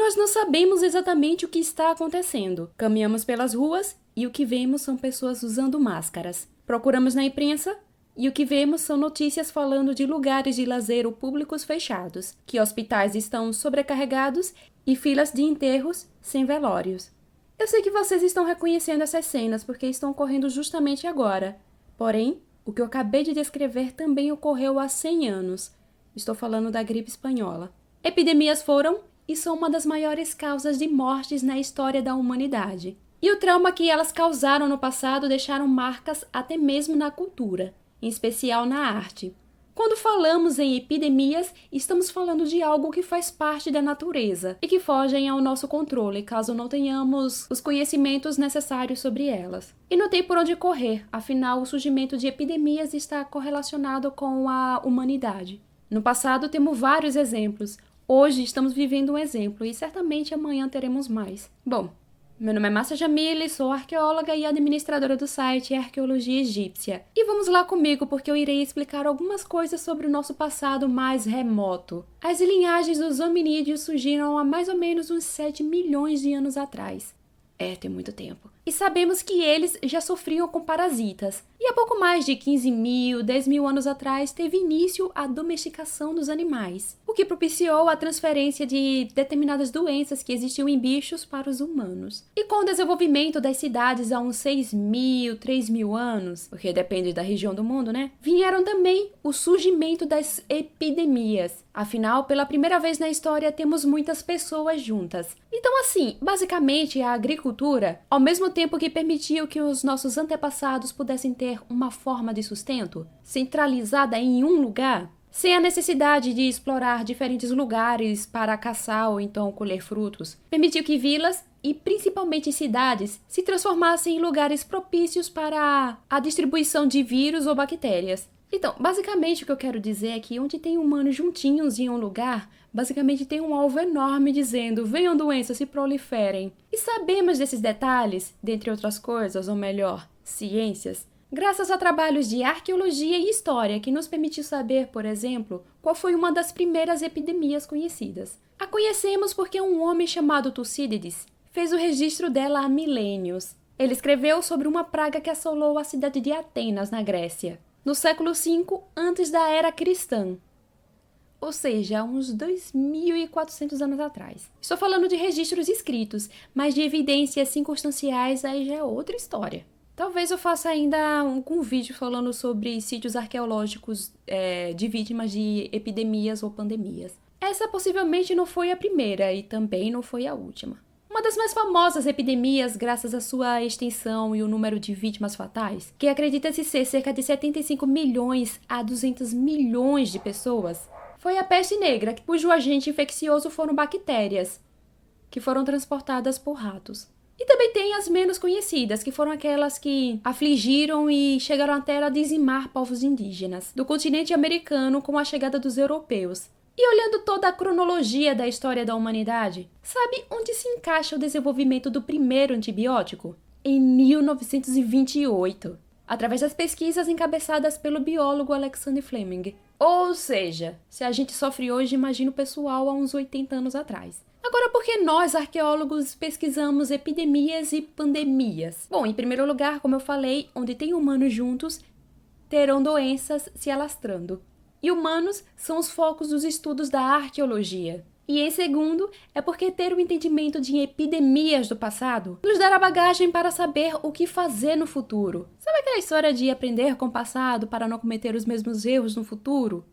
Nós não sabemos exatamente o que está acontecendo. Caminhamos pelas ruas e o que vemos são pessoas usando máscaras. Procuramos na imprensa e o que vemos são notícias falando de lugares de lazer ou públicos fechados, que hospitais estão sobrecarregados e filas de enterros sem velórios. Eu sei que vocês estão reconhecendo essas cenas porque estão ocorrendo justamente agora. Porém, o que eu acabei de descrever também ocorreu há 100 anos. Estou falando da gripe espanhola. Epidemias foram e são uma das maiores causas de mortes na história da humanidade. E o trauma que elas causaram no passado deixaram marcas até mesmo na cultura, em especial na arte. Quando falamos em epidemias, estamos falando de algo que faz parte da natureza e que fogem ao nosso controle, caso não tenhamos os conhecimentos necessários sobre elas. E não tem por onde correr, afinal, o surgimento de epidemias está correlacionado com a humanidade. No passado, temos vários exemplos. Hoje, estamos vivendo um exemplo e certamente amanhã teremos mais. Bom, meu nome é Márcia Jamile, sou arqueóloga e administradora do site Arqueologia Egípcia. E vamos lá comigo porque eu irei explicar algumas coisas sobre o nosso passado mais remoto. As linhagens dos hominídeos surgiram há mais ou menos uns 7 milhões de anos atrás. Tem muito tempo. E sabemos que eles já sofriam com parasitas. E há pouco mais de 15 mil, 10 mil anos atrás, teve início a domesticação dos animais, o que propiciou a transferência de determinadas doenças que existiam em bichos para os humanos. E com o desenvolvimento das cidades há uns 6 mil, 3 mil anos, porque depende da região do mundo, né? Vieram também o surgimento das epidemias. Afinal, pela primeira vez na história, temos muitas pessoas juntas. Então, assim, basicamente, a agricultura, ao mesmo tempo que permitiu que os nossos antepassados pudessem ter uma forma de sustento centralizada em um lugar, sem a necessidade de explorar diferentes lugares para caçar ou então colher frutos, permitiu que vilas e principalmente cidades se transformassem em lugares propícios para a distribuição de vírus ou bactérias. Então, basicamente o que eu quero dizer é que onde tem humanos juntinhos em um lugar, basicamente tem um alvo enorme dizendo, venham doenças, se proliferem. E sabemos desses detalhes, dentre outras coisas, ou melhor, ciências, graças a trabalhos de arqueologia e história que nos permitiu saber, por exemplo, qual foi uma das primeiras epidemias conhecidas. A conhecemos porque um homem chamado Tucídides fez o registro dela há milênios. Ele escreveu sobre uma praga que assolou a cidade de Atenas, na Grécia, no século V antes da era cristã, ou seja, há uns 2.400 anos atrás. Estou falando de registros escritos, mas de evidências circunstanciais aí já é outra história. Talvez eu faça ainda algum vídeo falando sobre sítios arqueológicos de vítimas de epidemias ou pandemias. Essa possivelmente não foi a primeira e também não foi a última. Uma das mais famosas epidemias, graças à sua extensão e o número de vítimas fatais, que acredita-se ser cerca de 75 milhões a 200 milhões de pessoas, foi a peste negra, cujo agente infeccioso foram bactérias, que foram transportadas por ratos. E também tem as menos conhecidas, que foram aquelas que afligiram e chegaram até a dizimar povos indígenas do continente americano com a chegada dos europeus. E olhando toda a cronologia da história da humanidade, sabe onde se encaixa o desenvolvimento do primeiro antibiótico? Em 1928, através das pesquisas encabeçadas pelo biólogo Alexander Fleming. Ou seja, se a gente sofre hoje, imagina o pessoal há uns 80 anos atrás. Agora, por que nós, arqueólogos, pesquisamos epidemias e pandemias? Bom, em primeiro lugar, como eu falei, onde tem humanos juntos, terão doenças se alastrando. E humanos são os focos dos estudos da arqueologia. E em segundo, é porque ter o entendimento de epidemias do passado nos dará bagagem para saber o que fazer no futuro. Sabe aquela história de aprender com o passado para não cometer os mesmos erros no futuro?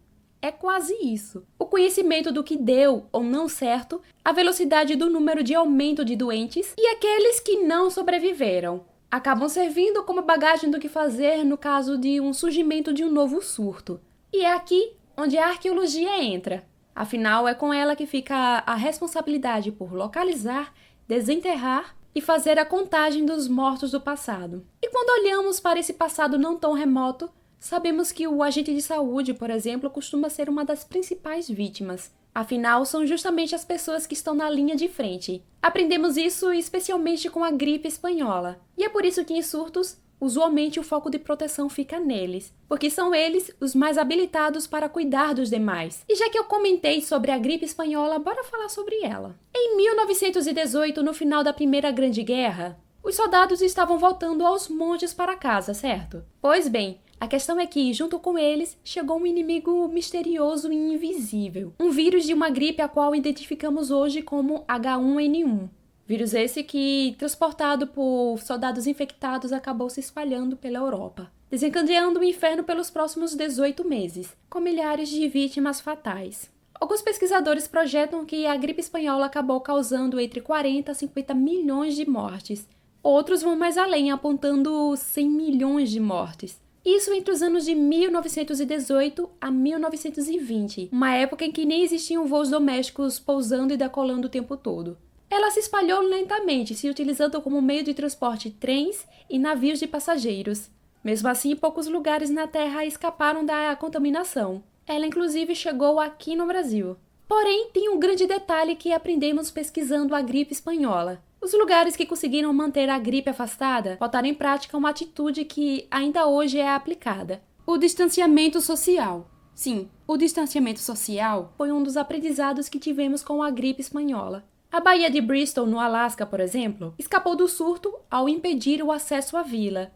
É quase isso. O conhecimento do que deu ou não certo, a velocidade do número de aumento de doentes e aqueles que não sobreviveram. Acabam servindo como bagagem do que fazer no caso de um surgimento de um novo surto. E é aqui onde a arqueologia entra. Afinal, é com ela que fica a responsabilidade por localizar, desenterrar e fazer a contagem dos mortos do passado. E quando olhamos para esse passado não tão remoto, sabemos que o agente de saúde, por exemplo, costuma ser uma das principais vítimas. Afinal, são justamente as pessoas que estão na linha de frente. Aprendemos isso especialmente com a gripe espanhola. E é por isso que em surtos, usualmente o foco de proteção fica neles, porque são eles os mais habilitados para cuidar dos demais. E já que eu comentei sobre a gripe espanhola, bora falar sobre ela. Em 1918, no final da Primeira Grande Guerra, os soldados estavam voltando aos montes para casa, certo? Pois bem, a questão é que, junto com eles, chegou um inimigo misterioso e invisível. Um vírus de uma gripe a qual identificamos hoje como H1N1. Vírus esse que, transportado por soldados infectados, acabou se espalhando pela Europa, desencadeando o inferno pelos próximos 18 meses, com milhares de vítimas fatais. Alguns pesquisadores projetam que a gripe espanhola acabou causando entre 40 a 50 milhões de mortes. Outros vão mais além, apontando 100 milhões de mortes. Isso entre os anos de 1918 a 1920, uma época em que nem existiam voos domésticos pousando e decolando o tempo todo. Ela se espalhou lentamente, se utilizando como meio de transporte trens e navios de passageiros. Mesmo assim, poucos lugares na Terra escaparam da contaminação. Ela, inclusive, chegou aqui no Brasil. Porém, tem um grande detalhe que aprendemos pesquisando a gripe espanhola. Os lugares que conseguiram manter a gripe afastada botaram em prática uma atitude que ainda hoje é aplicada: o distanciamento social. Sim, o distanciamento social foi um dos aprendizados que tivemos com a gripe espanhola. A Baía de Bristol, no Alasca, por exemplo, escapou do surto ao impedir o acesso à vila,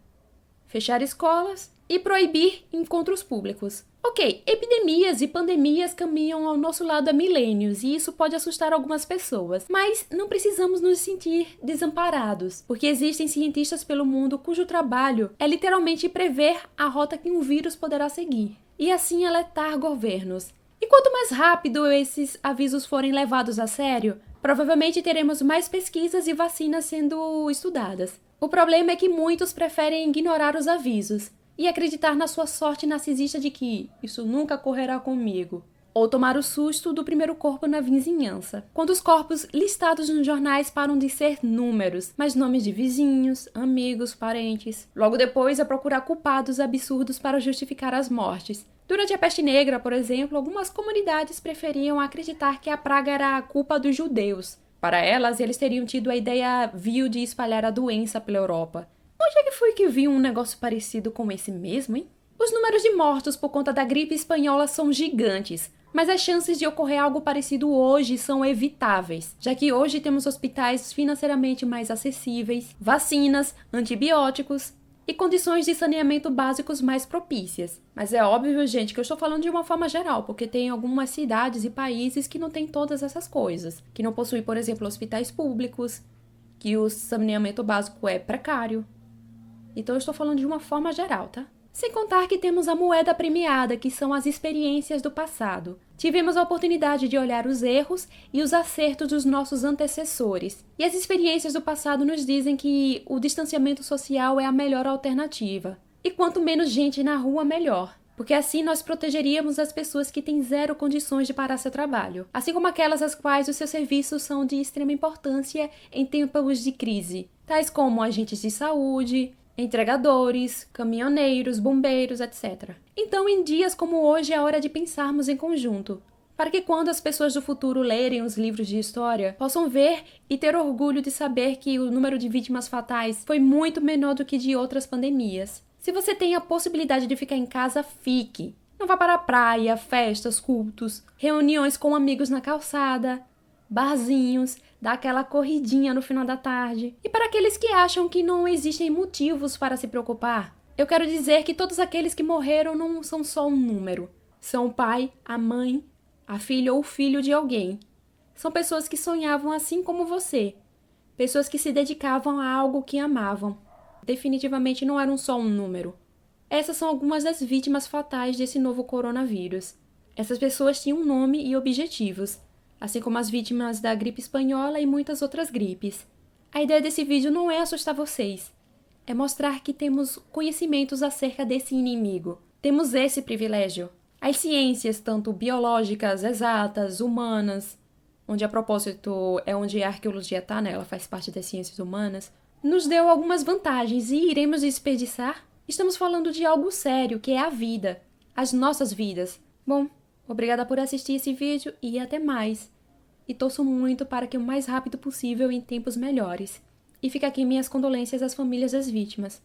fechar escolas e proibir encontros públicos. Ok, epidemias e pandemias caminham ao nosso lado há milênios e isso pode assustar algumas pessoas, mas não precisamos nos sentir desamparados, porque existem cientistas pelo mundo cujo trabalho é literalmente prever a rota que um vírus poderá seguir, e assim alertar governos. E quanto mais rápido esses avisos forem levados a sério, provavelmente teremos mais pesquisas e vacinas sendo estudadas. O problema é que muitos preferem ignorar os avisos e acreditar na sua sorte narcisista de que isso nunca ocorrerá comigo, ou tomar o susto do primeiro corpo na vizinhança, quando os corpos listados nos jornais param de ser números, mas nomes de vizinhos, amigos, parentes. Logo depois é procurar culpados absurdos para justificar as mortes. Durante a peste negra, por exemplo, algumas comunidades preferiam acreditar que a praga era a culpa dos judeus. Para elas, eles teriam tido a ideia vil de espalhar a doença pela Europa. Onde é que foi que vi um negócio parecido com esse mesmo, hein? Os números de mortos por conta da gripe espanhola são gigantes, mas as chances de ocorrer algo parecido hoje são evitáveis, já que hoje temos hospitais financeiramente mais acessíveis, vacinas, antibióticos e condições de saneamento básicos mais propícias. Mas é óbvio, gente, que eu estou falando de uma forma geral, porque tem algumas cidades e países que não têm todas essas coisas, que não possuem, por exemplo, hospitais públicos, que o saneamento básico é precário. Então eu estou falando de uma forma geral, tá? Sem contar que temos a moeda premiada, que são as experiências do passado. Tivemos a oportunidade de olhar os erros e os acertos dos nossos antecessores. E as experiências do passado nos dizem que o distanciamento social é a melhor alternativa. E quanto menos gente na rua, melhor. Porque assim nós protegeríamos as pessoas que têm zero condições de parar seu trabalho, assim como aquelas às quais os seus serviços são de extrema importância em tempos de crise, tais como agentes de saúde, entregadores, caminhoneiros, bombeiros, etc. Então, em dias como hoje, é hora de pensarmos em conjunto, para que quando as pessoas do futuro lerem os livros de história, possam ver e ter orgulho de saber que o número de vítimas fatais foi muito menor do que de outras pandemias. Se você tem a possibilidade de ficar em casa, fique. Não vá para a praia, festas, cultos, reuniões com amigos na calçada, barzinhos, dá aquela corridinha no final da tarde. E para aqueles que acham que não existem motivos para se preocupar, eu quero dizer que todos aqueles que morreram não são só um número. São o pai, a mãe, a filha ou o filho de alguém. São pessoas que sonhavam assim como você. Pessoas que se dedicavam a algo que amavam. Definitivamente não eram só um número. Essas são algumas das vítimas fatais desse novo coronavírus. Essas pessoas tinham um nome e objetivos, assim como as vítimas da gripe espanhola e muitas outras gripes. A ideia desse vídeo não é assustar vocês, é mostrar que temos conhecimentos acerca desse inimigo. Temos esse privilégio. As ciências, tanto biológicas, exatas, humanas, onde a propósito é onde a arqueologia está, né? Ela faz parte das ciências humanas, nos deu algumas vantagens e iremos desperdiçar? Estamos falando de algo sério, que é a vida, as nossas vidas. Bom, obrigada por assistir esse vídeo e até mais. E torço muito para que o mais rápido possível em tempos melhores. E fica aqui minhas condolências às famílias das vítimas.